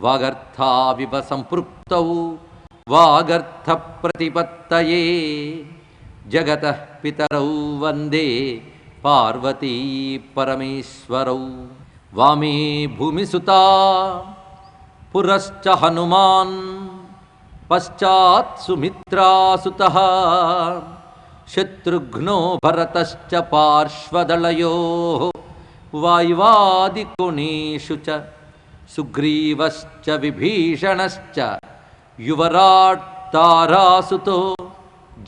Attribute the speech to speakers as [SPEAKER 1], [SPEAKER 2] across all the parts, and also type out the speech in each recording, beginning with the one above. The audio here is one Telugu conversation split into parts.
[SPEAKER 1] వాగర్థావివ సంపృక్తౌ వాగర్థ ప్రతిపత్తయే జగతః పితరౌ వందే పార్వతీ పరమేశ్వరౌ. వామే భూమిసుతా పురశ్చ హనుమాన్ పశ్చాత్ సుమిత్రాసుతః శత్రుఘ్నో భరతశ్చ పార్శ్వదళయోః వాయువాదికోణేషు చ సుగ్రీవశ్చ విభీషణశ్చ యువరాట్ తారాసుతో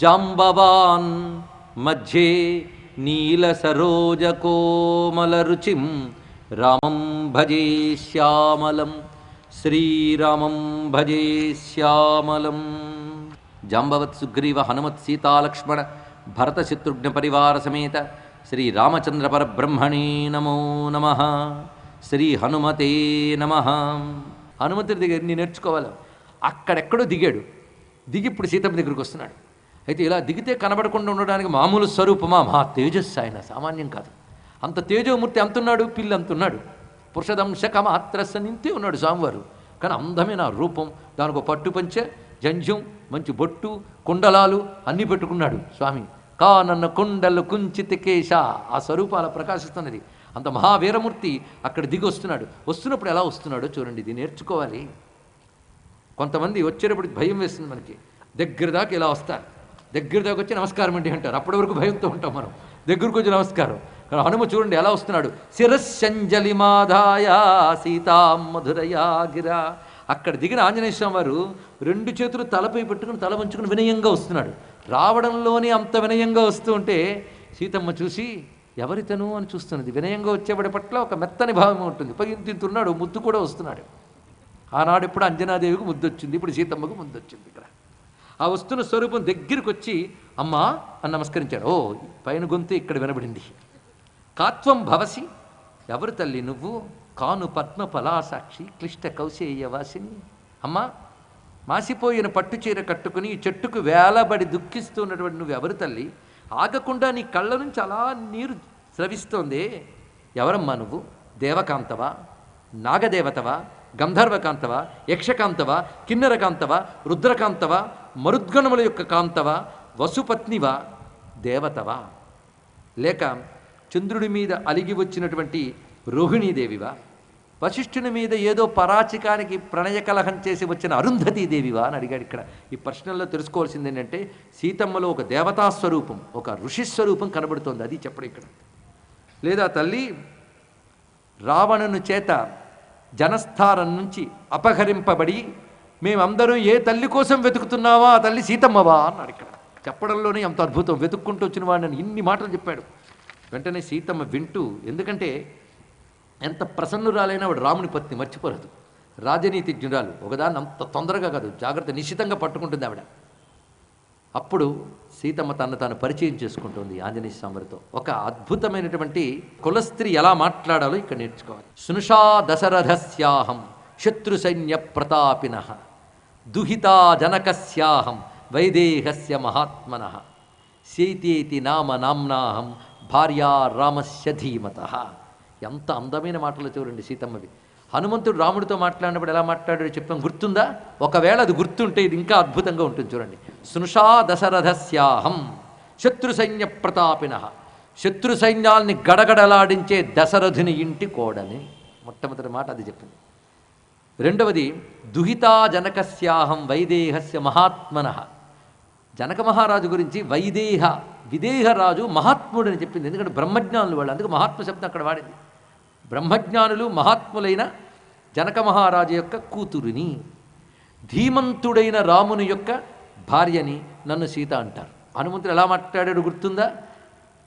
[SPEAKER 1] జాంబవాన్ మధ్యే నీలసరోజకోమలరుచిం రామం భజే శ్యామలం శ్రీరామం భజే శ్యామలం. జాంబవత్ సుగ్రీవ హనుమత్ సీతాలక్ష్మణ భరత శత్రుఘ్న పరివార సమేత శ్రీ రామచంద్ర పరబ్రహ్మణే నమో నమః. శ్రీ హనుమతే నమః. హనుమంతుడి దగ్గర నేను నేర్చుకోవాలి. అక్కడెక్కడో దిగాడు, దిగి ఇప్పుడు సీతమ్మ దగ్గరికి వస్తున్నాడు. అయితే ఇలా దిగితే కనబడకుండా ఉండడానికి మామూలు స్వరూపమా? మహా తేజస్సు, ఆయన సామాన్యం కాదు. అంత తేజోమూర్తి అంతున్నాడు, పిల్లి అంతున్నాడు. పురుషదంశకమాత్రస్స నింతే ఉన్నాడు స్వామివారు. కానీ అందమైన రూపం, దానికి పట్టు పంచె, జంధ్యం, మంచి బొట్టు, కుండలాలు అన్నీ పెట్టుకున్నాడు స్వామి. కానన్న కుండలు కుంచిత కేశ, ఆ స్వరూపం అలా ప్రకాశిస్తున్నది. అంత మహావీరమూర్తి అక్కడ దిగి వస్తున్నాడు. వస్తున్నప్పుడు ఎలా వస్తున్నాడో చూడండి, ఇది నేర్చుకోవాలి. కొంతమంది వచ్చేటప్పుడు భయం వేస్తుంది మనకి. దగ్గర దాకా ఇలా వస్తారు, దగ్గర దాకా వచ్చి నమస్కారం అండి అంటారు. అప్పటి వరకు భయంతో ఉంటాం మనం. దగ్గరకు వచ్చి నమస్కారం. కానీ హనుమ చూడండి ఎలా వస్తున్నాడు. శిరస్సంజలి మాధాయ సీతాం మధురయా గిరా. అక్కడ దిగిన ఆంజనేయ స్వామి వారు రెండు చేతులు తలపై పెట్టుకుని తల వంచుకుని వినయంగా వస్తున్నాడు. రావడంలోనే అంత వినయంగా వస్తూ ఉంటే సీతమ్మ చూసి ఎవరితను అని చూస్తున్నది. వినయంగా వచ్చేవాడి పట్ల ఒక మెత్తని భావం ఉంటుంది. పగింతింతున్నాడు, ముద్దు కూడా వస్తున్నాడు. ఆనాడు ఇప్పుడు అంజనాదేవికి ముద్దు వచ్చింది, ఇప్పుడు సీతమ్మకు ముద్దు వచ్చింది. ఇక్కడ ఆ వస్తున్న స్వరూపం దగ్గరికి వచ్చి అమ్మా అని నమస్కరించాడు. ఓ పైన గొంతు ఇక్కడ వినబడింది. కాత్వం భవసి, ఎవరు తల్లి నువ్వు? కాను పద్మ పలాసాక్షి క్లిష్ట కౌశేయవాసిని. అమ్మా, మాసిపోయిన పట్టు చీర కట్టుకుని ఈ చెట్టుకు వేలబడి దుఃఖిస్తున్నటువంటి నువ్వు ఎవరు తల్లి? ఆగకుండా నీ కళ్ళ నుంచి అలా నీరు స్రవిస్తోంది. ఎవరమ్మా నువ్వు? దేవకాంతవా, నాగదేవతవా, గంధర్వకాంతవా, యక్షకాంతవా, కిన్నెరకాంతవా, రుద్రకాంతవా, మరుద్గణముల యొక్క కాంతవా, వసుపత్నివా, దేవతవా, లేక చంద్రుడి మీద అలిగి వచ్చినటువంటి రోహిణీదేవివా, వశిష్ఠుని మీద ఏదో పరాచికానికి ప్రణయ కలహం చేసి వచ్చిన అరుంధతీదేవివా అని అడిగాడు. ఇక్కడ ఈ ప్రశ్నల్లో తెలుసుకోవాల్సింది ఏంటంటే సీతమ్మలో ఒక దేవతాస్వరూపం, ఒక ఋషిస్వరూపం కనబడుతోంది. అది చెప్పడం ఇక్కడ. లేదా తల్లి రావణుని చేత జనస్థానం నుంచి అపహరింపబడి మేమందరం ఏ తల్లి కోసం వెతుకుతున్నావా ఆ తల్లి సీతమ్మవా అన్నాడు. ఇక్కడ చెప్పడంలోనే అంత అద్భుతం. వెతుక్కుంటూ వచ్చిన వాడిని ఇన్ని మాటలు చెప్పాడు. వెంటనే సీతమ్మ వింటూ, ఎందుకంటే ఎంత ప్రసన్నురాలైనా వాడు రాముని పత్ని మర్చిపోలేదు. రాజనీతిజ్ఞురాలు, ఒకదాన్ని అంత తొందరగా కాదు, జాగ్రత్త నిశ్చితంగా పట్టుకుంటుంది ఆవిడ. అప్పుడు సీతమ్మ తను తాను పరిచయం చేసుకుంటుంది ఆంజనేయ స్వామితో. ఒక అద్భుతమైనటువంటి కులస్త్రీ ఎలా మాట్లాడాలో ఇక్కడ నేర్చుకోవాలి. సునుషా దశరథస్యాహం శత్రు సైన్య ప్రతాపిన దుహితా జనకస్యాహం వైదేహస్య మహాత్మన శైతేతి నామ నామ్నాహం భార్యా రామస్య ధీమతః. ఎంత అందమైన మాటలు చూడండి సీతమ్మవి. హనుమంతుడు రాముడితో మాట్లాడినప్పుడు ఎలా మాట్లాడాడో చెప్పాం, గుర్తుందా? ఒకవేళ అది గుర్తుంటే ఇది ఇంకా అద్భుతంగా ఉంటుంది చూడండి. సునుషా దశరథస్యాహం శత్రు సైన్య ప్రతాపిన, శత్రు సైన్యాల్ని గడగడలాడించే దశరథుని ఇంటి కోడని మొట్టమొదటి మాట అది చెప్పింది. రెండవది దుహితా జనకస్యాహం వైదేహస్య మహాత్మన, జనక మహారాజు గురించి వైదేహ విదేహరాజు మహాత్ముడని చెప్పింది. ఎందుకంటే బ్రహ్మజ్ఞానులు వాళ్ళు, అందుకు మహాత్మ శబ్దం అక్కడ వాడింది. బ్రహ్మజ్ఞానులు మహాత్ములైన జనక మహారాజు యొక్క కూతురిని, ధీమంతుడైన రాముని యొక్క భార్యని నన్ను సీత అంటారు. హనుమంతుడు ఎలా మాట్లాడాడు గుర్తుందా?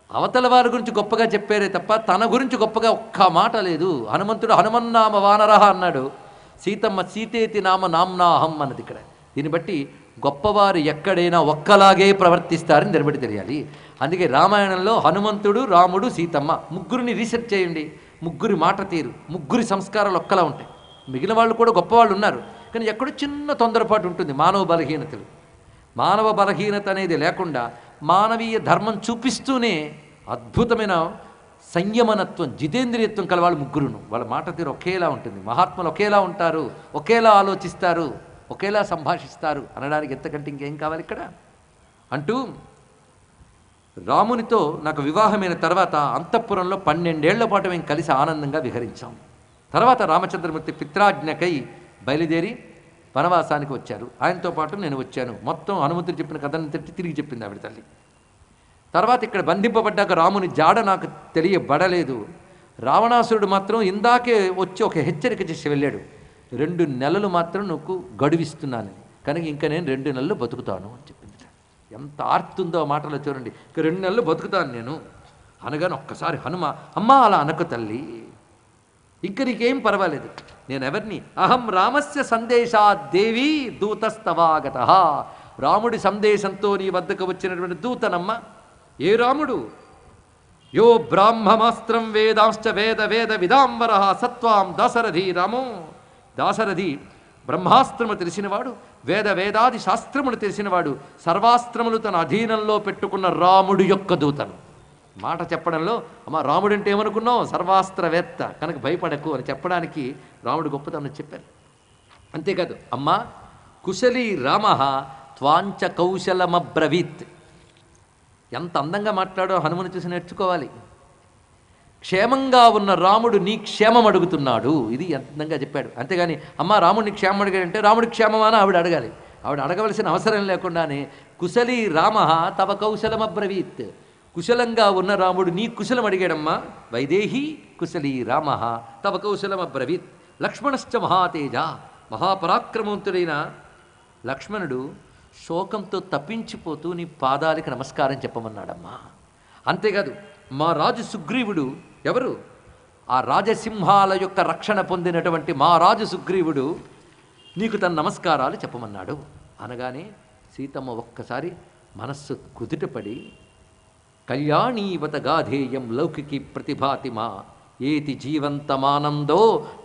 [SPEAKER 1] అవతల వారి గురించి గొప్పగా చెప్పారే తప్ప తన గురించి గొప్పగా ఒక్క మాట లేదు. హనుమంతుడు హనుమన్నామ వానరహ అన్నాడు, సీతమ్మ సీతేతి నామ నామ్నాహం అన్నది ఇక్కడ. దీన్ని బట్టి గొప్పవారు ఎక్కడైనా ఒక్కలాగే ప్రవర్తిస్తారని నిలబడి తెలియాలి. అందుకే రామాయణంలో హనుమంతుడు, రాముడు, సీతమ్మ ముగ్గురిని రీసెర్చ్ చేయండి. ముగ్గురి మాట తీరు, ముగ్గురి సంస్కారాలు ఒక్కలా ఉంటాయి. మిగిలిన వాళ్ళు కూడా గొప్పవాళ్ళు ఉన్నారు, కానీ ఎక్కడో చిన్న తొందరపాటు ఉంటుంది. మానవ బలహీనతలు, మానవ బలహీనత అనేది లేకుండా మానవీయ ధర్మం చూపిస్తూనే అద్భుతమైన సంయమనత్వం, జితేంద్రియత్వం కల వాళ్ళు ముగ్గురును. వాళ్ళ మాట తీరు ఒకేలా ఉంటుంది. మహాత్ములు ఒకేలా ఉంటారు, ఒకేలా ఆలోచిస్తారు, ఒకేలా సంభాషిస్తారు అనడానికి ఎంతకంటే ఇంకేం కావాలి ఇక్కడ అంటూ, రామునితో నాకు వివాహమైన తర్వాత అంతఃపురంలో 12 ఏళ్ల పాటు మేము కలిసి ఆనందంగా విహరించాం. తర్వాత రామచంద్రమూర్తి పిత్రాజ్ఞకై బయలుదేరి వనవాసానికి వచ్చారు. ఆయనతో పాటు నేను వచ్చాను. మొత్తం హనుమంతుడు చెప్పిన కథను తిరిగి చెప్పింది ఆవిడ తల్లి. తర్వాత ఇక్కడ బంధింపబడ్డాక రాముని జాడ నాకు తెలియబడలేదు. రావణాసురుడు మాత్రం ఇందాకే వచ్చి ఒక హెచ్చరిక చేసి వెళ్ళాడు, 2 నెలలు మాత్రం నువ్వు గడువిస్తున్నాను, కనుక ఇంకా నేను 2 నెలలు బతుకుతాను అని చెప్పింది. ఎంత ఆర్తుందో ఆ మాటలో చూడండి. ఇక 2 నెలలు బతుకుతాను నేను అనగానే ఒక్కసారి హనుమ, అమ్మా అలా అనకు తల్లి, ఇంక నీకేం పర్వాలేదు, నేను ఎవరిని, అహం రామస్య సందేశాత్ దేవి దూతస్తవాగత, రాముడి సందేశంతో నీ వద్దకు వచ్చినటువంటి దూతనమ్మ. ఏ రాముడు? యో బ్రాహ్మమాస్త్రం వేదాంశ్చ వేద వేద విదాంబర సత్వాం దాశరథి రామో. దాశరథి బ్రహ్మాస్త్రము తెలిసినవాడు, వేద వేదాది శాస్త్రములు తెలిసినవాడు, సర్వాస్త్రములు తన అధీనంలో పెట్టుకున్న రాముడు యొక్క దూతను. మాట చెప్పడంలో, అమ్మ రాముడంటే ఏమనుకున్నావు, సర్వాస్త్రవేత్త, కనుక భయపడకు అని చెప్పడానికి రాముడు గొప్పతనం చెప్పారు. అంతేకాదు, అమ్మ కుశలీ రామ త్వాంచ కౌశలమబ్రవీత్. ఎంత అందంగా మాట్లాడో హనుమని చూసి నేర్చుకోవాలి. క్షేమంగా ఉన్న రాముడు నీ క్షేమం అడుగుతున్నాడు, ఇది అందంగా చెప్పాడు. అంతేగాని అమ్మ రాముడిని క్షేమం అడిగాడంటే రాముడి క్షేమమా అని ఆవిడ అడగాలి. ఆవిడ అడగవలసిన అవసరం లేకుండానే కుశలీ రామ తవ కౌశలమబ్రవీత్, కుశలంగా ఉన్న రాముడు నీ కుశలం అడిగాడమ్మా. వైదేహి కుశలీ రామ తవ కౌశలమబ్రవీత్. లక్ష్మణశ్చ మహాతేజ, మహాపరాక్రమవంతుడైన లక్ష్మణుడు శోకంతో తప్పించిపోతూ నీ పాదాలకి నమస్కారం చెప్పమన్నాడమ్మా. అంతేకాదు, మా రాజు సుగ్రీవుడు, ఎవరు? ఆ రాజసింహాల యొక్క రక్షణ పొందినటువంటి మా రాజు సుగ్రీవుడు నీకు తన నమస్కారాలు చెప్పమన్నాడు అనగానే సీతమ్మ ఒక్కసారి మనస్సు కుదుటపడి, కళ్యాణీవత గాధేయం లౌకికి ప్రతిభాతిమా ఏతి జీవంతమానందో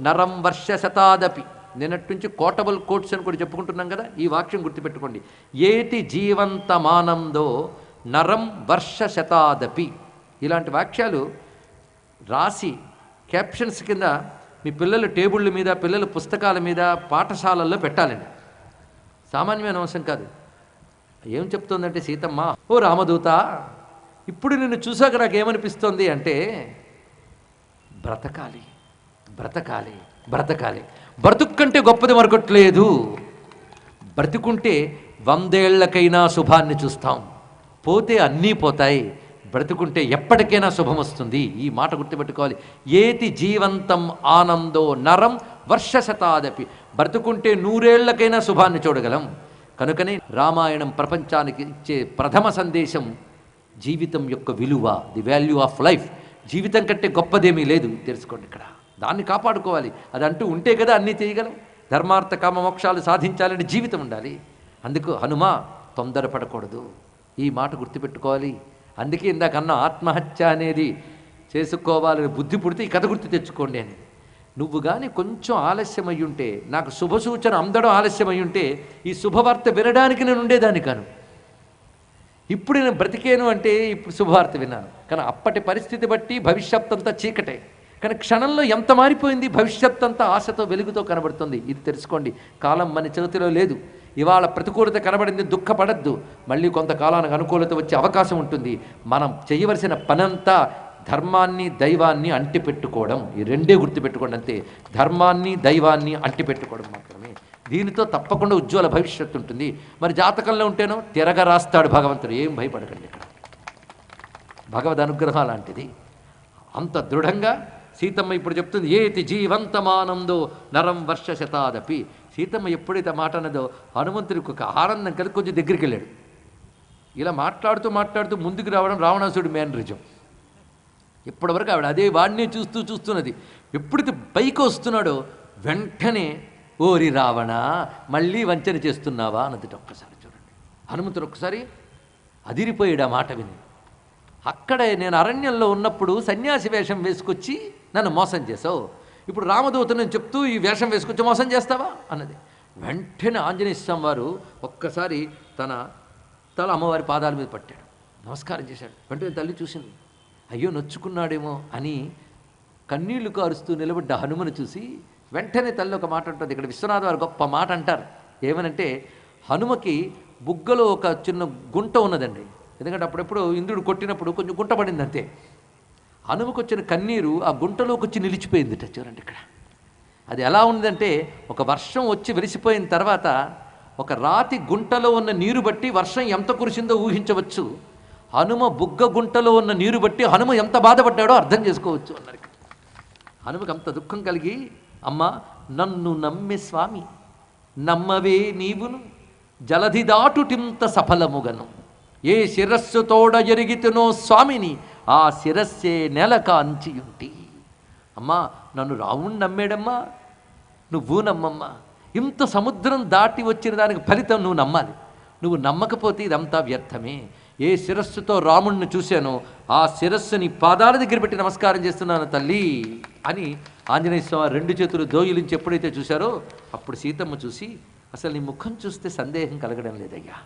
[SPEAKER 1] నరం వర్ష శతాదపి. నిన్నటి నుంచి కోటబుల్ కోట్స్ అని కూడా చెప్పుకుంటున్నాం కదా, ఈ వాక్యం గుర్తుపెట్టుకోండి. ఏతి జీవంతమానందో నరం వర్ష శతాదపి. ఇలాంటి వాక్యాలు రాసి క్యాప్షన్స్ కింద మీ పిల్లల టేబుళ్ళ మీద, పిల్లల పుస్తకాల మీద, పాఠశాలల్లో పెట్టాలండి. సామాన్యమైన అంశం కాదు. ఏం చెప్తోందంటే సీతమ్మ, ఓ రామదూత, ఇప్పుడు నిన్ను చూసాక నాకేమనిపిస్తోంది అంటే బ్రతకాలి, బ్రతకాలి, బ్రతకాలి. బ్రతుక్కంటే గొప్పది మరొకట్లేదు. బ్రతుకుంటే 100 ఏళ్లకైనా శుభాన్ని చూస్తాం, పోతే అన్నీ పోతాయి. బ్రతుకుంటే ఎప్పటికైనా శుభం వస్తుంది. ఈ మాట గుర్తుపెట్టుకోవాలి. ఏతి జీవంతం ఆనందో నరం వర్ష శతాదపి. బ్రతుకుంటే 100 ఏళ్లకైనా శుభాన్ని చూడగలం. కనుకనే రామాయణం ప్రపంచానికి ఇచ్చే ప్రథమ సందేశం జీవితం యొక్క విలువ, ది వాల్యూ ఆఫ్ లైఫ్. జీవితం కంటే గొప్పదేమీ లేదు, తెలుసుకోండి. ఇక్కడ దాన్ని కాపాడుకోవాలి. అది అంటూ ఉంటే కదా అన్నీ చేయగలం. ధర్మార్థ కామ మోక్షాలు సాధించాలని జీవితం ఉండాలి. అందుకు హనుమ తొందరపడకూడదు, ఈ మాట గుర్తుపెట్టుకోవాలి. అందుకే ఇందాకన్నా ఆత్మహత్య అనేది చేసుకోవాలని బుద్ధి పుడితే ఈ కథ గుర్తు తెచ్చుకోండి అని. నువ్వు కానీ కొంచెం ఆలస్యం అయ్యుంటే, నాకు శుభసూచన అందడం ఆలస్యం అయ్యుంటే ఈ శుభవార్త వినడానికి నేను ఉండేదాన్ని కాను. ఇప్పుడు నేను బ్రతికేను అంటే ఇప్పుడు శుభవార్త విన్నాను. కానీ అప్పటి పరిస్థితి బట్టి భవిష్యత్ అంతా చీకటే. కానీ క్షణంలో ఎంత మారిపోయింది, భవిష్యత్ అంతా ఆశతో వెలుగుతో కనబడుతుంది. ఇది తెలుసుకోండి. కాలం మన చేతిలో లేదు. ఇవాళ ప్రతికూలత కనబడింది, దుఃఖపడద్దు. మళ్ళీ కొంతకాలానికి అనుకూలత వచ్చే అవకాశం ఉంటుంది. మనం చేయవలసిన పనంతా ధర్మాన్ని దైవాన్ని అంటిపెట్టుకోవడం. ఈ రెండే గుర్తుపెట్టుకోండి అంతే. ధర్మాన్ని దైవాన్ని అంటిపెట్టుకోవడం మాత్రమే. దీనితో తప్పకుండా ఉజ్వల భవిష్యత్తు ఉంటుంది. మరి జాతకంలో ఉంటేనో తిరగ రాస్తాడు భగవంతుడు. ఏం భయపడకండి. ఇక్కడ భగవద్ అనుగ్రహం అలాంటిది. అంత దృఢంగా సీతమ్మ ఇప్పుడు చెప్తుంది, ఏతి జీవంతమానందో నరం వర్ష శతాదపి. సీతమ్మ ఎప్పుడైతే మాట అన్నదో హనుమంతుడికి ఒక ఆనందం కలిగి కొంచెం దగ్గరికి వెళ్ళాడు. ఇలా మాట్లాడుతూ మాట్లాడుతూ ముందుకు రావడం రావణాసుడి మేనరిజం. ఇప్పటివరకు ఆవిడ అదే వాడినే చూస్తున్నది. ఎప్పుడైతే పైకి వస్తున్నాడో వెంటనే, ఓరి రావణ మళ్ళీ వంచన చేస్తున్నావా అన్నది. ఒక్కసారి చూడండి, హనుమంతుడు ఒక్కసారి అదిరిపోయాడు ఆ మాట విని. అక్కడే నేను అరణ్యంలో ఉన్నప్పుడు సన్యాసి వేషం వేసుకొచ్చి నన్ను మోసం చేసావు, ఇప్పుడు రామదూతను చెప్తూ ఈ వేషం వేసుకొచ్చి మోసం చేస్తావా అన్నది. వెంటనే ఆంజనేయ స్వామి వారు ఒక్కసారి తన తల అమ్మవారి పాదాల మీద పట్టాడు, నమస్కారం చేశాడు. వెంటనే తల్లి చూసింది, అయ్యో నొచ్చుకున్నాడేమో అని కన్నీళ్లు కారుస్తూ నిలబడ్డ హనుమను చూసి వెంటనే తల్లి ఒక మాట ఉంటుంది. ఇక్కడ విశ్వనాథ వారు గొప్ప మాట అంటారు. ఏమనంటే, హనుమకి బుగ్గలో ఒక చిన్న గుంట ఉన్నదండి. ఎందుకంటే అప్పుడెప్పుడు ఇంద్రుడు కొట్టినప్పుడు కొంచెం గుంట పడింది అంతే. హనుమకు వచ్చిన కన్నీరు ఆ గుంటలోకి వచ్చి నిలిచిపోయింది. చూడండి ఇక్కడ అది ఎలా ఉందంటే, ఒక వర్షం వచ్చి వెలిసిపోయిన తర్వాత ఒక రాతి గుంటలో ఉన్న నీరు బట్టి వర్షం ఎంత కురిసిందో ఊహించవచ్చు. హనుమ బుగ్గ గుంటలో ఉన్న నీరు బట్టి హనుమ ఎంత బాధపడ్డాడో అర్థం చేసుకోవచ్చు అన్నారు. హనుమకు అంత దుఃఖం కలిగి, అమ్మ నన్ను నమ్మె స్వామి నమ్మవే నీవును జలధి దాటుటింత సఫలముగను ఏ శిరస్సు తోడ ఎరిగితునో స్వామిని ఆ శిరస్సే నెల కాంచియుంటి. అమ్మా నన్ను రాముణ్ణి నమ్మాడమ్మా, నువ్వు నమ్మమ్మా. ఇంత సముద్రం దాటి వచ్చిన దానికి ఫలితం నువ్వు నమ్మాలి. నువ్వు నమ్మకపోతే ఇదంతా వ్యర్థమే. ఏ శిరస్సుతో రాముణ్ణి చూశానో ఆ శిరస్సుని పాదాల దగ్గర పెట్టి నమస్కారం చేస్తున్నాను తల్లి అని ఆంజనేయ స్వామి రెండు చేతులు దోయిలించి ఎప్పుడైతే చూశారో అప్పుడు సీతమ్మ చూసి, అసలు నీ ముఖం చూస్తే సందేహం కలగడం లేదయ్యా.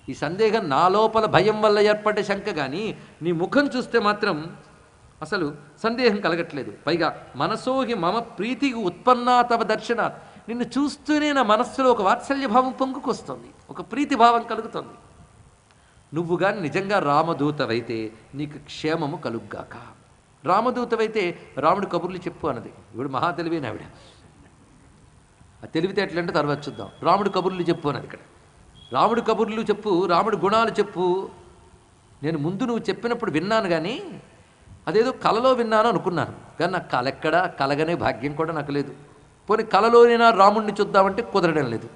[SPEAKER 1] ఈ సందేహం నా లోపల భయం వల్ల ఏర్పడ్డ శంక కానీ నీ ముఖం చూస్తే మాత్రం అసలు సందేహం కలగట్లేదు. పైగా మనసోహి మమ ప్రీతికి ఉత్పన్నా తవ దర్శనాత్, నిన్ను చూస్తూనే నా మనస్సులో ఒక వాత్సల్యభావం పొంగుకొస్తుంది, ఒక ప్రీతిభావం కలుగుతుంది. నువ్వు కానీ నిజంగా రామదూతవైతే నీకు క్షేమము కలుగ్గాక. రామదూతవైతే రాముడు కబుర్లు చెప్పు అన్నది. ఇప్పుడు మహా తెలివైన ఆవిడ. ఆ తెలివితేటలంటే తర్వాత చూద్దాం. రాముడు కబుర్లు చెప్పు అన్నది ఇక్కడ. రాముడు కబుర్లు చెప్పు, రాముడు గుణాలు చెప్పు. నేను ముందు నువ్వు చెప్పినప్పుడు విన్నాను, కానీ అదేదో కలలో విన్నాను అనుకున్నాను, కానీ నాకు కల ఎక్కడా, కలగనే భాగ్యం కూడా నాకు లేదు. పోనీ కలలోనైనా రాముడిని చూద్దామంటే కుదరడం లేదు,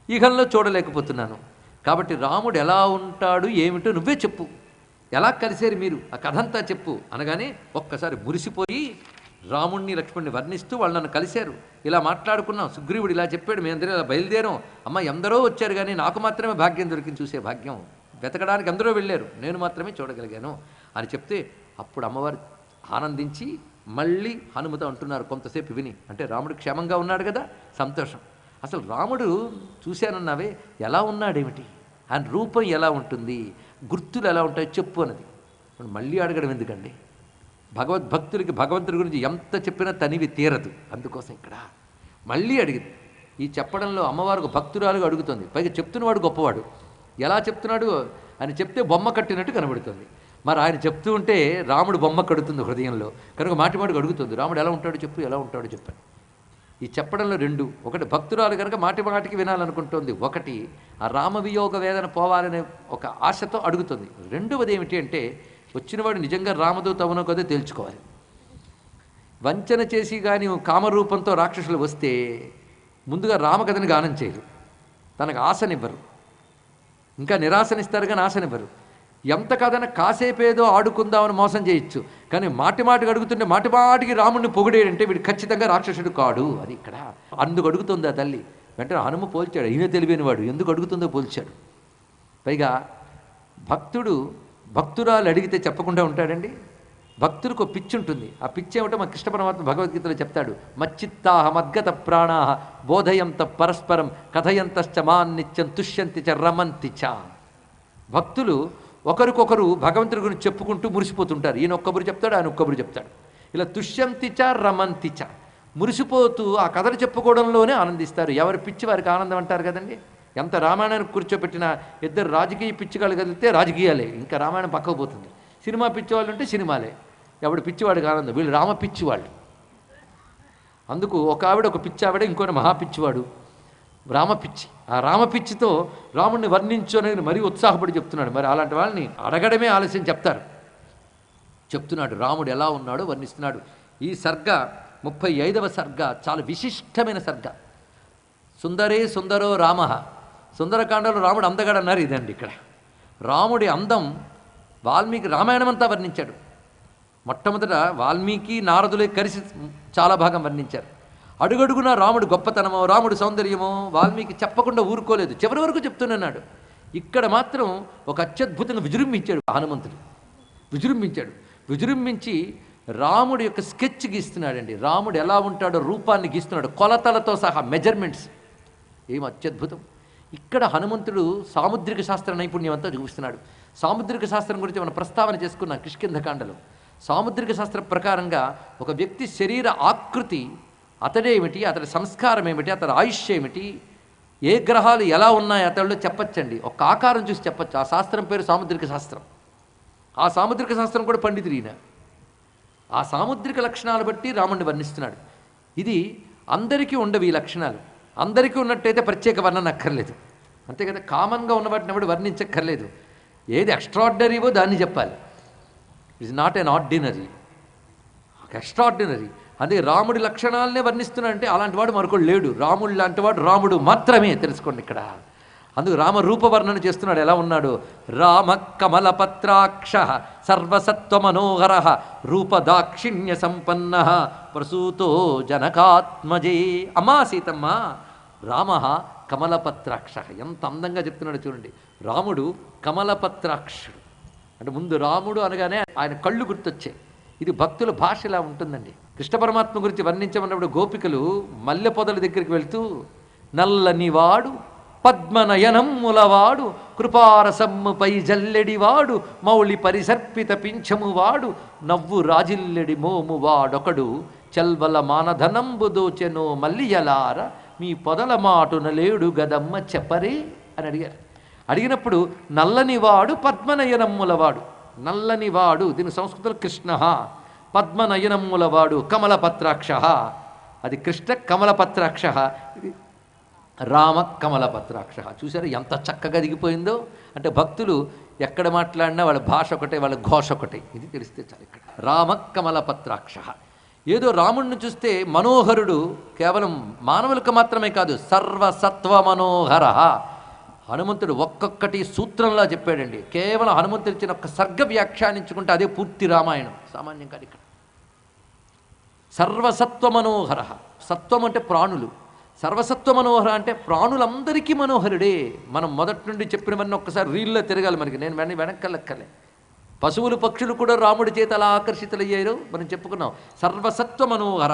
[SPEAKER 1] ఈగంలో చూడలేకపోతున్నాను. కాబట్టి రాముడు ఎలా ఉంటాడు ఏమిటో నువ్వే చెప్పు, ఎలా కలిసేరు మీరు, ఆ కథ అంతా చెప్పు అనగానే ఒక్కసారి మురిసిపోయి రాముణ్ణి లక్ష్మణ్ణి వర్ణిస్తూ వాళ్ళు నన్ను కలిశారు, ఇలా మాట్లాడుకున్నాం, సుగ్రీవుడు ఇలా చెప్పాడు, మేమందరం ఇలా బయలుదేరాం, అమ్మ ఎందరో వచ్చారు కానీ నాకు మాత్రమే భాగ్యం దొరికింది, చూసే భాగ్యం, వెతకడానికి అందరూ వెళ్ళారు, నేను మాత్రమే చూడగలిగాను అని చెప్తే అప్పుడు అమ్మవారు ఆనందించి మళ్ళీ హనుమతో అంటున్నారు కొంతసేపు విని. అంటే రాముడు క్షేమంగా ఉన్నాడు కదా, సంతోషం. అసలు రాముడు చూశానన్నావే ఎలా ఉన్నాడేమిటి, ఆయన రూపం ఎలా ఉంటుంది, గుర్తులు ఎలా ఉంటాయో చెప్పు అన్నది. మళ్ళీ అడగడం ఎందుకండి, భగవద్భక్తులకి భగవంతుడి గురించి ఎంత చెప్పినా తనివి తీరదు, అందుకోసం ఇక్కడ మళ్ళీ అడిగింది. ఈ చెప్పడంలో అమ్మవారికి భక్తురాలుగా అడుగుతుంది, పైగా చెప్తున్నవాడు గొప్పవాడు. ఎలా చెప్తున్నాడు అని చెప్తే బొమ్మ కట్టినట్టు కనబడుతుంది. మరి ఆయన చెప్తూ ఉంటే రాముడు బొమ్మ కడుతుంది హృదయంలో, కనుక మాటి మాటికి అడుగుతుంది, రాముడు ఎలా ఉంటాడో చెప్పు, ఎలా ఉంటాడో చెప్పాను. ఈ చెప్పడంలో రెండు, ఒకటి భక్తురాలు కనుక మాటి మాటికి వినాలనుకుంటుంది, ఒకటి ఆ రామవియోగ వేదన పోవాలనే ఒక ఆశతో అడుగుతుంది. రెండవది ఏమిటి అంటే, వచ్చినవాడు నిజంగా రామదూత అవునో కదో తేల్చుకోవాలి. వంచన చేసి కానీ కామరూపంతో రాక్షసులు వస్తే ముందుగా రామకథని గానం చేయరు, తనకు ఆశనివ్వరు, ఇంకా నిరాశనిస్తారు కానీ ఆశనివ్వరు. ఎంత కథన కాసేపేదో ఆడుకుందామని మోసం చేయొచ్చు, కానీ మాటి మాటికి అడుగుతుంటే మాటి మాటికి రాముడిని పొగిడేయంటే వీడు ఖచ్చితంగా రాక్షసుడు కాడు, అది ఇక్కడ. అందుకు అడుగుతుంది ఆ తల్లి. వెంటనే హనుమ పోల్చాడు, ఈయన తెలివైనవాడు, ఎందుకు అడుగుతుందో పోల్చాడు. పైగా భక్తురాలు అడిగితే చెప్పకుండా ఉంటాడండి. భక్తులకు ఒక పిచ్చి ఉంటుంది, ఆ పిచ్చి ఏమిటో మన కృష్ణ పరమాత్మ భగవద్గీతలో చెప్తాడు. మచ్చిత్తాహ మద్గత ప్రాణాహ బోధయంత పరస్పరం కథయంతశ్చ మాన్నిత్యం తుష్యంతి చ రమంతి చ. భక్తులు ఒకరికొకరు భగవంతుడి గురించి చెప్పుకుంటూ మురిసిపోతుంటారు. ఈయన ఒక్కబురు చెప్తాడు, ఆయన ఒక్కబురు చెప్తాడు, ఇలా తుష్యంతిచ రమంతిచ, మురిసిపోతూ ఆ కథలు చెప్పుకోవడంలోనే ఆనందిస్తారు. ఎవరి పిచ్చి వారికి ఆనందం అంటారు కదండి. ఎంత రామాయణానికి కూర్చోబెట్టిన ఇద్దరు రాజకీయ పిచ్చిగాళ్ళు కదిలితే రాజకీయాలే, ఇంకా రామాయణం పక్కకు పోతుంది. సినిమా పిచ్చివాళ్ళు ఉంటే సినిమాలే, ఎవడు పిచ్చివాడికి ఆనందం, వీళ్ళు రామ పిచ్చివాళ్ళు. అందుకు ఒక ఆవిడ ఒక పిచ్చి ఆవిడ, ఇంకోటి మహాపిచ్చివాడు రామపిచ్చి. ఆ రామపిచ్చితో రాముడిని వర్ణించు అనేది మరీ ఉత్సాహపడి చెప్తున్నాడు. మరి అలాంటి వాళ్ళని అడగడమే ఆలస్యం, చెప్తున్నాడు రాముడు ఎలా ఉన్నాడో వర్ణిస్తున్నాడు. ఈ సర్గ 35వ సర్గ చాలా విశిష్టమైన సర్గ. సుందరే సుందరో రామ, సుందరకాండలో రాముడు అందగాడు అన్నారు, ఇదండి ఇక్కడ. రాముడి అందం వాల్మీకి రామాయణం అంతా వర్ణించాడు. మొట్టమొదట వాల్మీకి నారదులే కలిసి చాలా భాగం వర్ణించారు. అడుగడుగునా రాముడు గొప్పతనమో రాముడు సౌందర్యమో వాల్మీకి చెప్పకుండా ఊరుకోలేదు, చివరి వరకు చెప్తున్నాడు. ఇక్కడ మాత్రం ఒక అత్యద్భుతంగా విజృంభించాడు హనుమంతుడు. విజృంభించి రాముడి యొక్క స్కెచ్ గీస్తున్నాడండి. రాముడు ఎలా ఉంటాడో రూపాన్ని గీస్తున్నాడు, కొలతలతో సహా, మెజర్మెంట్స్. ఏం అత్యద్భుతం. ఇక్కడ హనుమంతుడు సాముద్రిక శాస్త్ర నైపుణ్యం అంతా చూపిస్తున్నాడు. సాముద్రిక శాస్త్రం గురించి మనం ప్రస్తావన చేసుకున్నాం కిష్కింధకాండలో. సాముద్రిక శాస్త్ర ప్రకారంగా ఒక వ్యక్తి శరీర ఆకృతి, అతడేమిటి, అతడి సంస్కారం ఏమిటి, అతడి ఆయుష్ ఏమిటి, ఏ గ్రహాలు ఎలా ఉన్నాయి అతడిలో చెప్పచ్చండి. ఒక ఆకారం చూసి చెప్పచ్చు. ఆ శాస్త్రం పేరు సాముద్రిక శాస్త్రం. ఆ సాముద్రిక శాస్త్రం కూడా పండితుడు ఈయన. ఆ సాముద్రిక లక్షణాలు బట్టి రాముడిని వర్ణిస్తున్నాడు. ఇది అందరికీ ఉండవు ఈ లక్షణాలు. అందరికీ ఉన్నట్టయితే ప్రత్యేక వర్ణన అక్కర్లేదు, అంతే కదా. కామన్గా ఉన్న వాటిని ఎవడు వర్ణించక్కర్లేదు. ఏది ఎక్స్ట్రాడినరీవో దాన్ని చెప్పాలి. It's not an ordinary, extraordinary. అదే రాముడి లక్షణాలనే వర్ణిస్తున్నాడంటే అలాంటి వాడు మరొకడు లేడు. రాముడు లాంటి వాడు రాముడు మాత్రమే, తెలుసుకోండి ఇక్కడ. అందుకు రామ రూపవర్ణన చేస్తున్నాడు. ఎలా ఉన్నాడు? రామ కమలపత్రాక్ష సర్వసత్వమనోహర రూపదాక్షిణ్య సంపన్న ప్రసూతో జనకాత్మజే. అమ్మా సీతమ్మ, రామ కమలపత్రాక్ష. ఎంత అందంగా చెప్తున్నాడు చూడండి. రాముడు కమలపత్రాక్షుడు అంటే ముందు రాముడు అనగానే ఆయన కళ్ళు గుర్తొచ్చాయి. ఇది భక్తుల భాష ఇలా ఉంటుందండి. కృష్ణ పరమాత్మ గురించి వర్ణించమన్నప్పుడు గోపికలు మల్లె పొదల దగ్గరికి వెళ్తూ నల్లనివాడు పద్మనయనమ్ములవాడు కృపారసమ్ముపై జల్లెడివాడు మౌళి పరిసర్పిత పింఛమువాడు నవ్వు రాజిల్లెడి మోమువాడొకడు చల్వల మానధనంబు దోచెనో మల్లియలార మీ పొదల మాటున లేడు గదమ్మ చెప్పరే అని అడిగారు. అడిగినప్పుడు నల్లనివాడు పద్మనయనమ్ములవాడు. నల్లనివాడు దీని సంస్కృతంలో కృష్ణ, పద్మనయనమ్ములవాడు కమలపత్రాక్ష. అది కృష్ణ కమలపత్రాక్ష, ఇది రామ కమలపత్రాక్ష. చూసారు ఎంత చక్కగా దిగిపోయిందో. అంటే భక్తులు ఎక్కడ మాట్లాడినా వాళ్ళ భాష ఒకటే, వాళ్ళ ఘోష ఒకటే. ఇది తెలిస్తే చాలు. ఇక్కడ రామ కమలపత్రాక్ష. ఏదో రాముడిని చూస్తే మనోహరుడు కేవలం మానవులకు మాత్రమే కాదు, సర్వసత్వ మనోహర. హనుమంతుడు ఒక్కొక్కటి సూత్రంలా చెప్పాడండి. కేవలం హనుమంతుడు ఇచ్చిన ఒక్క సర్గ వ్యాఖ్యానించుకుంటే అదే పూర్తి రామాయణం, సామాన్యం కాదు. ఇక్కడ సర్వసత్వ మనోహర. సత్వం అంటే ప్రాణులు, సర్వసత్వ మనోహర అంటే ప్రాణులందరికీ మనోహరుడే. మనం మొదటి నుండి చెప్పినవన్నీ ఒక్కసారి రీల్లో తిరగాలి మనకి. నేను వెనక్కలక్కలే. పశువులు పక్షులు కూడా రాముడి చేత అలా ఆకర్షితులయ్యారు మనం చెప్పుకున్నాం. సర్వసత్వ మనోహర.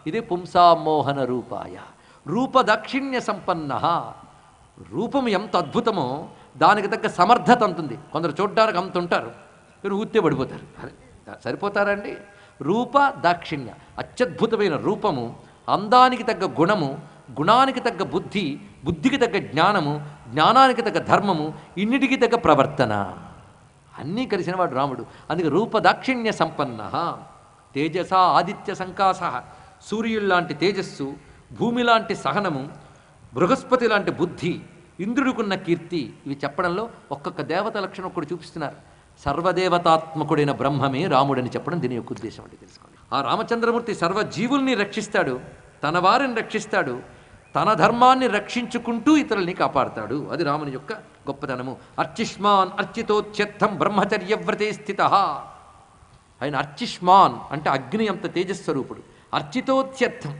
[SPEAKER 1] ఇదే పుంసామోహన రూపాయ. రూపదాక్షిణ్య సంపన్న. రూపం ఎంత అద్భుతమో దానికి తగ్గ సమర్థత అంతుంది. కొందరు చూడ్డానికి అంత ఉంటారు, మీరు ఊతే పడిపోతారు. సరిపోతారండి. రూప దాక్షిణ్య, అత్యద్భుతమైన రూపము, అందానికి తగ్గ గుణము, గుణానికి తగ్గ బుద్ధి, బుద్ధికి తగ్గ జ్ఞానము, జ్ఞానానికి తగ్గ ధర్మము, ఇన్నిటికి తగ్గ ప్రవర్తన, అన్నీ కలిసిన వాడు రాముడు. అందుకే రూపదాక్షిణ్య సంపన్న. తేజస ఆదిత్య సంకాస. సూర్యుల్లాంటి తేజస్సు, భూమి లాంటి సహనము, బృహస్పతి లాంటి బుద్ధి, ఇంద్రుడికున్న కీర్తి, ఇవి చెప్పడంలో ఒక్కొక్క దేవత లక్షణం ఒకటి చూపిస్తున్నారు. సర్వదేవతాత్మకుడైన బ్రహ్మమే రాముడని చెప్పడం దీని యొక్క ఉద్దేశం అంటే తెలుసుకోండి. ఆ రామచంద్రమూర్తి సర్వజీవుల్ని రక్షిస్తాడు, తన వారిని రక్షిస్తాడు, తన ధర్మాన్ని రక్షించుకుంటూ ఇతరుల్ని కాపాడుతాడు. అది రాముని యొక్క గొప్పతనము. అర్చిష్మాన్ అర్చితోచ్యర్థం బ్రహ్మచర్యవ్రతే స్థిత. ఆయన అర్చిష్మాన్ అంటే అగ్ని అంత తేజస్వరూపుడు. అర్చితోచ్యర్థం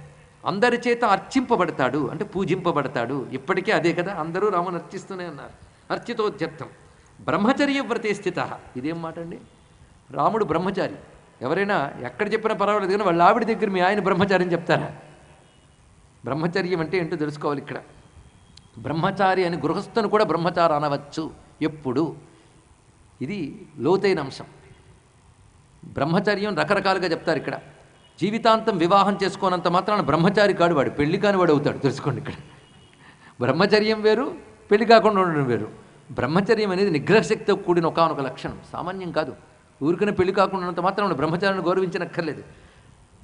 [SPEAKER 1] అందరి చేత అర్చింపబడతాడు అంటే పూజింపబడతాడు. ఇప్పటికే అదే కదా, అందరూ రాముని అర్చిస్తూనే ఉన్నారు. అర్చితోచ్యర్థం బ్రహ్మచర్యవ్రతే స్థిత. ఇదేం మాట అండి? రాముడు బ్రహ్మచారి. ఎవరైనా ఎక్కడ చెప్పినా పర్వాలేదు కానీ వాళ్ళ ఆవిడ దగ్గర మీ ఆయన బ్రహ్మచారి అని చెప్తారా? బ్రహ్మచర్యం అంటే ఏంటో తెలుసుకోవాలి. ఇక్కడ బ్రహ్మచారి అని గృహస్థను కూడా బ్రహ్మచారి అనవచ్చు ఎప్పుడు. ఇది లోతైన అంశం. బ్రహ్మచర్యం రకరకాలుగా చెప్తారు. ఇక్కడ జీవితాంతం వివాహం చేసుకోనంత మాత్రాన బ్రహ్మచారి కాడు వాడు, పెళ్లి కాని వాడు అవుతాడు. తెలుసుకోండి. ఇక్కడ బ్రహ్మచర్యం వేరు, పెళ్లి కాకుండా ఉండడం వేరు. బ్రహ్మచర్యం అనేది నిగ్రహశక్తితో కూడిన ఒకానొక లక్షణం, సామాన్యం కాదు. ఊరికనే పెళ్లి కాకుండా ఉన్నంత మాత్రం బ్రహ్మచారిని గౌరవించనక్కర్లేదు.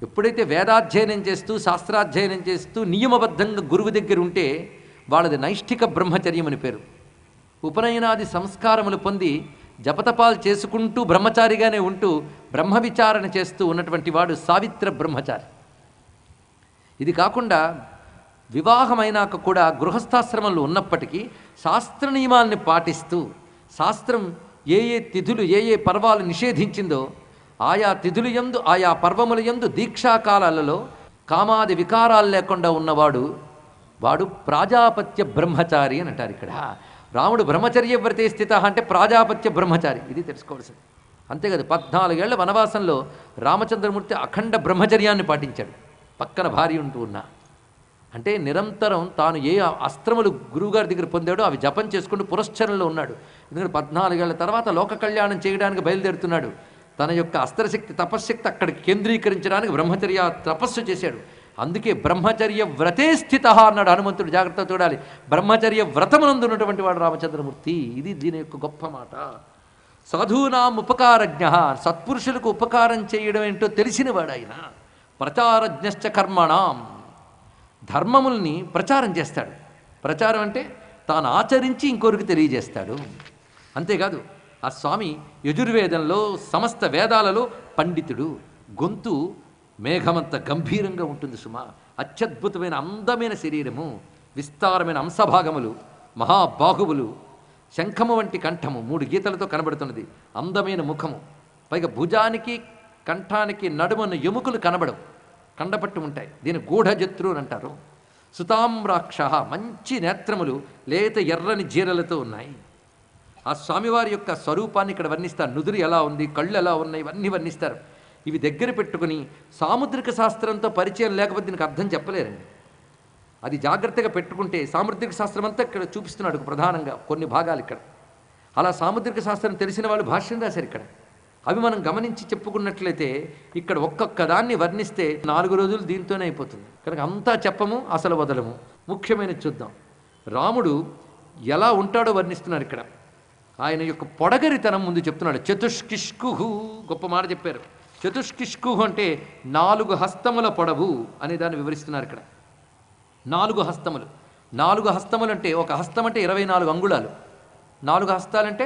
[SPEAKER 1] ఎప్పుడైతే వేదాధ్యయనం చేస్తూ శాస్త్రాధ్యయనం చేస్తూ నియమబద్ధంగా గురువు దగ్గర ఉంటే వాళ్ళది నైష్ఠిక బ్రహ్మచర్యం అని పేరు. ఉపనయనాది సంస్కారములు పొంది జపతపాలు చేసుకుంటూ బ్రహ్మచారిగానే ఉంటూ బ్రహ్మ విచారణ చేస్తూ ఉన్నటువంటి వాడు సావిత్ర బ్రహ్మచారి. ఇది కాకుండా వివాహమైనాక కూడా గృహస్థాశ్రమంలో ఉన్నప్పటికీ శాస్త్ర నియమాల్ని పాటిస్తూ శాస్త్రం ఏ ఏ తిథులు ఏ ఏ పర్వాలు నిషేధించిందో ఆయా తిథులు యందు ఆయా పర్వముల యందు దీక్షాకాలాలలో కామాది వికారాలు లేకుండా ఉన్నవాడు వాడు ప్రాజాపత్య బ్రహ్మచారి అని అంటారు. ఇక్కడ రాముడు బ్రహ్మచర్యవ్రతే స్థిత అంటే ప్రాజాపత్య బ్రహ్మచారి. ఇది తెలుసుకోవాల్సింది. అంతేకాదు 14 ఏళ్ల వనవాసంలో రామచంద్రమూర్తి అఖండ బ్రహ్మచర్యాన్ని పాటించాడు, పక్కన భార్య ఉంటూ ఉన్నా. అంటే నిరంతరం తాను ఏ అస్త్రములు గురువుగారి దగ్గర పొందాడో అవి జపం చేసుకుంటూ పురశ్చరణలో ఉన్నాడు. ఎందుకంటే 14 ఏళ్ల తర్వాత లోక కళ్యాణం చేయడానికి బయలుదేరుతున్నాడు. తన యొక్క అస్త్రశక్తి తపశ్శక్తి అక్కడికి కేంద్రీకరించడానికి బ్రహ్మచర్య తపస్సు చేశాడు. అందుకే బ్రహ్మచర్య వ్రతే స్థిత అన్నాడు హనుమంతుడు. జాగ్రత్త చూడాలి. బ్రహ్మచర్య వ్రతమునందు ఉన్నటువంటి వాడు రామచంద్రమూర్తి. ఇది దీని యొక్క గొప్ప మాట. సాధూనాం ఉపకారజ్ఞ, సత్పురుషులకు ఉపకారం చేయడం ఏంటో తెలిసినవాడు ఆయన. ప్రచారజ్ఞశ్చ కర్మణాం, ధర్మముల్ని ప్రచారం చేస్తాడు. ప్రచారం అంటే తాను ఆచరించి ఇంకొకరికి తెలియజేస్తాడు. అంతేకాదు ఆ స్వామి యజుర్వేదంలో సమస్త వేదాలలో పండితుడు. గొంతు మేఘమంత గంభీరంగా ఉంటుంది సుమా. అత్యద్భుతమైన అందమైన శరీరము, విస్తారమైన అంశభాగములు, మహాబాహువులు, శంఖము వంటి కంఠము 3 గీతలతో కనబడుతున్నది. అందమైన ముఖము, పైగా భుజానికి కంఠానికి నడుమన్న ఎముకలు కనబడవు, కండపట్టు ఉంటాయి. దీని గూఢజత్రు అని అంటారు. సుతామ్రాక్ష, మంచి నేత్రములు లేత ఎర్రని జీరలతో ఉన్నాయి. ఆ స్వామివారి యొక్క స్వరూపాన్ని ఇక్కడ వర్ణిస్తారు. నుదురు ఎలా ఉంది, కళ్ళు ఎలా ఉన్నాయి, ఇవన్నీ వర్ణిస్తారు. ఇవి దగ్గర పెట్టుకుని సాముద్రిక శాస్త్రంతో పరిచయం లేకపోతే దీనికి అర్థం చెప్పలేరండి. అది జాగ్రత్తగా పెట్టుకుంటే సాముద్రిక శాస్త్రం అంతా ఇక్కడ చూపిస్తున్నాడు ప్రధానంగా కొన్ని భాగాలు ఇక్కడ. అలా సాముద్రిక శాస్త్రం తెలిసిన వాళ్ళు భాష్యం రాశారు ఇక్కడ. అవి మనం గమనించి చెప్పుకున్నట్లయితే ఇక్కడ ఒక్కొక్క దాన్ని వర్ణిస్తే 4 రోజులు దీంతోనే అయిపోతుంది. కనుక అంతా చెప్పము, అసలు వదలము. ముఖ్యమైనది చూద్దాం. రాముడు ఎలా ఉంటాడో వర్ణిస్తున్నారు ఇక్కడ. ఆయన యొక్క పొడగరితనం ముందు చెప్తున్నాడు. చతుష్కిష్కుహు, గొప్ప మాట చెప్పారు. చతుష్కిష్కుహు అంటే 4 హస్తముల పొడవు అనే దాన్ని వివరిస్తున్నారు ఇక్కడ. 4 హస్తములు. 4 హస్తములు అంటే ఒక హస్తం అంటే 24 అంగుళాలు, 4 హస్తాలంటే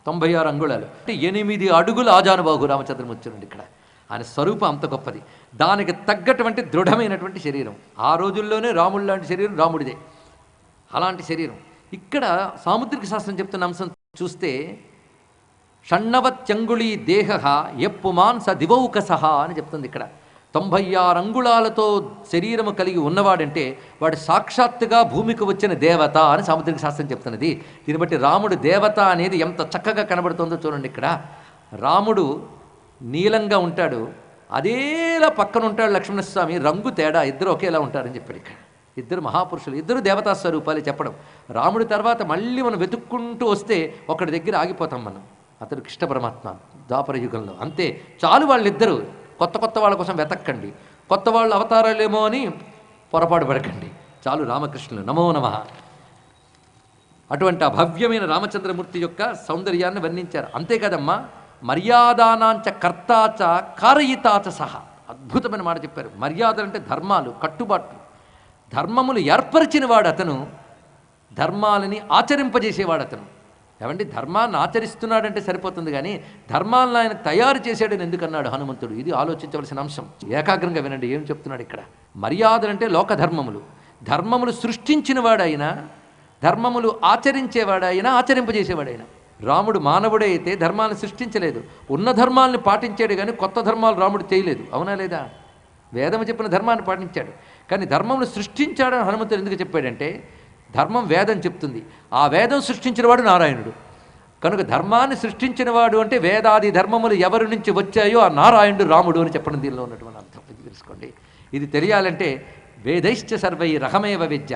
[SPEAKER 1] 96 అంగుళాలు, అంటే 8 అడుగుల ఆజానుబాహు రామచంద్రమూర్తి ఇక్కడ. ఆయన స్వరూపం అంత గొప్పది. దానికి తగ్గటువంటి దృఢమైనటువంటి శరీరం. ఆ రోజుల్లోనే రాముడు లాంటి శరీరం రాముడిదే. అలాంటి శరీరం ఇక్కడ సాముద్రిక శాస్త్రం చెప్తున్న అంశం చూస్తే షణ్ణవత్యంగుళీ దేహ ఎప్పుమాన్ స దివౌకసహ అని చెప్తుంది ఇక్కడ. 96 అంగుళాలతో శరీరము కలిగి ఉన్నవాడంటే వాడు సాక్షాత్తుగా భూమికి వచ్చిన దేవత అని సాముద్రిక శాస్త్రం చెప్తున్నది. దీన్ని బట్టి రాముడు దేవత అనేది ఎంత చక్కగా కనబడుతుందో చూడండి ఇక్కడ. రాముడు నీలంగా ఉంటాడు, అదేలా పక్కన ఉంటాడు లక్ష్మణస్వామి. రంగు తేడా, ఇద్దరు ఒకేలా ఉంటారని చెప్పాడు ఇక్కడ. ఇద్దరు మహాపురుషులు, ఇద్దరు దేవతా స్వరూపాలు చెప్పడం. రాముడి తర్వాత మళ్ళీ మనం వెతుక్కుంటూ వస్తే ఒకటి దగ్గర ఆగిపోతాం మనం. అతడు కృష్ణ పరమాత్మ ద్వాపర యుగంలో. అంతే చాలు. వాళ్ళిద్దరూ కొత్త వాళ్ళ కోసం వెతక్కండి, కొత్త వాళ్ళు అవతారాలేమో అని పొరపాటు పడకండి. చాలు రామకృష్ణులు, నమో నమః. అటువంటి అభవ్యమైన రామచంద్రమూర్తి యొక్క సౌందర్యాన్ని వర్ణించారు. అంతేకాదమ్మా, మర్యాదానాంచ కర్తాచ కారయితాచ సహ, అద్భుతమైన మాట చెప్పారు. మర్యాదలు అంటే ధర్మాలు, కట్టుబాట్లు. ధర్మములు ఏర్పరిచినవాడు అతను, ధర్మాలని ఆచరింపజేసేవాడు అతను. ఏమండి, ధర్మాన్ని ఆచరిస్తున్నాడంటే సరిపోతుంది, కానీ ధర్మాలను ఆయన తయారు చేశాడని ఎందుకన్నాడు హనుమంతుడు? ఇది ఆలోచించవలసిన అంశం. ఏకాగ్రంగా వినండి ఏం చెప్తున్నాడు ఇక్కడ. మర్యాదలంటే లోక ధర్మములు. ధర్మములు సృష్టించినవాడైనా, ధర్మములు ఆచరించేవాడైనా, ఆచరింపజేసేవాడైనా. రాముడు మానవుడే అయితే ధర్మాలను సృష్టించలేదు, ఉన్న ధర్మాలను పాటించాడు, కానీ కొత్త ధర్మాలు రాముడు చేయలేదు. అవునా లేదా? వేదము చెప్పిన ధర్మాన్ని పాటించాడు, కానీ ధర్మమును సృష్టించాడని హనుమంతుడు ఎందుకు చెప్పాడంటే, ధర్మం వేదం చెప్తుంది, ఆ వేదం సృష్టించినవాడు నారాయణుడు. కనుక ధర్మాన్ని సృష్టించినవాడు అంటే వేదాది ధర్మములు ఎవరి నుంచి వచ్చాయో ఆ నారాయణుడు రాముడు అని చెప్పడం దీనిలో ఉన్నటువంటి అర్థం. ఇది తెలుసుకోండి. ఇది తెలియాలంటే వేదైశ్చ సర్వై రహమేవ విద్య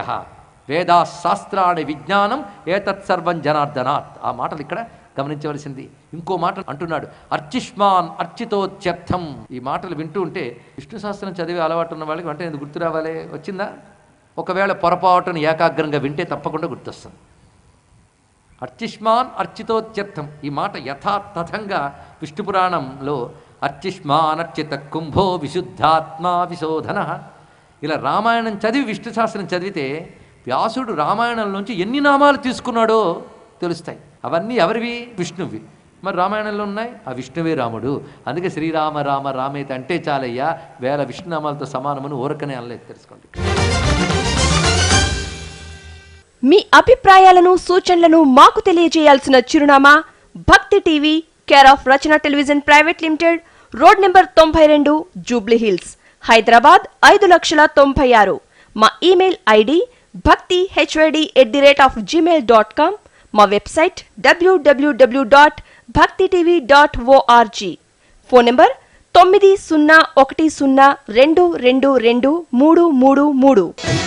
[SPEAKER 1] వేదా శాస్త్రాన్ని విజ్ఞానం ఏతత్సర్వం జనార్దనాత్. ఆ మాటలు ఇక్కడ గమనించవలసింది. ఇంకో మాట అంటున్నాడు, అర్చిష్మాన్ అర్చితోత్యర్థం. ఈ మాటలు వింటూ ఉంటే విష్ణు శాస్త్రం చదివే అలవాటు ఉన్న వాళ్ళకి వెంటనే గుర్తు రావాలి. వచ్చిందా? ఒకవేళ పొరపాటును ఏకాగ్రంగా వింటే తప్పకుండా గుర్తొస్తుంది. అర్చిష్మాన్ అర్చితోత్యర్థం. ఈ మాట యథాతథంగా విష్ణు పురాణంలో అర్చిష్మాన్ అర్చిత కుంభో విశుద్ధాత్మా విశోధన. ఇలా రామాయణం చదివి విష్ణు శాస్త్రం చదివితే వ్యాసుడు రామాయణంలోంచి ఎన్ని నామాలు తీసుకున్నాడో తెలుస్తాయి. అవన్నీ ఎవరివి? విష్ణువి. మరి రామాయణంలో ఉన్నాయి, ఆ విష్ణువే రాముడు. అందుకే శ్రీరామ రామ రామేత అంటే చాలయ్యా, వేల విష్ణునామాలతో సమానమని ఊరకనే అనలేదు. తెలుసుకోండి.
[SPEAKER 2] మీ అభిప్రాయాలను, సూచనలను మాకు తెలియజేయాల్సిన చిరునామా భక్తి TV, care of Rachana television private limited, road number 92, Jubilee hills, Hyderabad 5,96,000. మా ఇమెయిల్ ఐడి bhakti@gmail.com. మా వెబ్సైట్ www.bhaktitv.org. Phone number 901012223333.